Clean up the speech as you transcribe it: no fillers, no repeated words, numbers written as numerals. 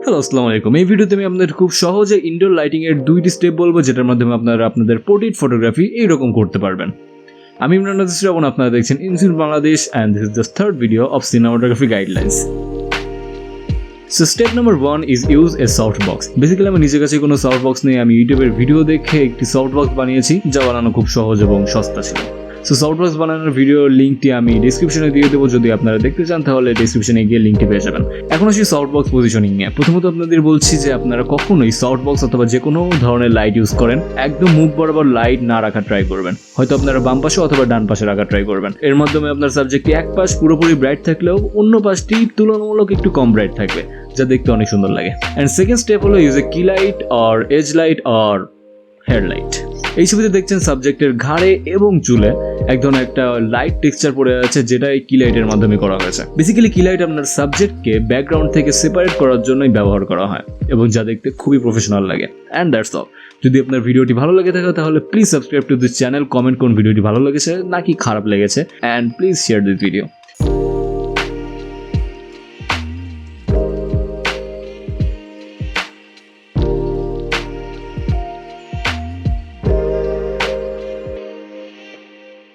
Hello আসসালামু আলাইকুম। এই ভিডিওতে আমি আপনাদের খুব সহজে ইনডোর লাইটিং এর দুইটি স্টেপ বলবো, যেটার মাধ্যমে আপনারা আপনাদের পোর্ট্রেট ফটোগ্রাফি এইরকম করতে পারবেন। আমি নাজির, আপনারা দেখছেন ইনফিল্মস Bangladesh and this is the third video of cinematography guidelines. So step number 1 is use a softbox. Basically আমি নিজের কাছে কোনো সফটবক্স নেই, আমি ইউটিউবের ভিডিও দেখে একটি সফটবক্স বানিয়েছি যা বানানো খুব সহজ এবং সস্তা ছিল। সো সফটবক্স বানানোর ভিডিও লিঙ্কটি আমি ডেসক্রিপশনে দিয়ে দেবো, যদি আপনারা দেখতে চান তাহলে ডেসক্রিপশনে গিয়ে লিঙ্কটি পেয়ে যাবেন। এখন আসি সফটবক্স পজিশনিং নিয়ে। প্রথমত আপনাদের বলছি যে আপনারা কখনোই সফটবক্স অথবা যে কোনো ধরনের লাইট ইউজ করেন, একদম মুখ বরাবর লাইট না রাখা ট্রাই করবেন। হয়তো আপনারা বাম পাশে অথবা ডান পাশে রাখা ট্রাই করবেন। এর মাধ্যমে আপনার সাবজেক্টটি এক পাশ পুরোপুরি ব্রাইট থাকলেও অন্য পাশটি তুলনামূলক একটু কম ব্রাইট থাকবে, যা দেখতে অনেক সুন্দর লাগে। অ্যান্ড সেকেন্ড স্টেপ হলো use a key light or edge light or headlight. এই ছবিতে দেখছেন সাবজেক্টের ঘাড়ে এবং চুলে এক ধরনের একটা লাইট টেক্সচার পড়ে আছে, যেটা এই কি লাইটের মাধ্যমে করা হয়েছে। বেসিক্যালি কি লাইট আপনার সাবজেক্টকে ব্যাকগ্রাউন্ড থেকে সেপারেট করার জন্যই ব্যবহার করা হয় এবং যা দেখতে খুবই প্রফেশনাল লাগে। And that's all. যদি আপনার ভিডিওটি ভালো লেগে থাকে তাহলে please subscribe to this channel, comment কোন ভিডিওটি ভালো লেগেছে নাকি খারাপ লেগেছে, and please share this video.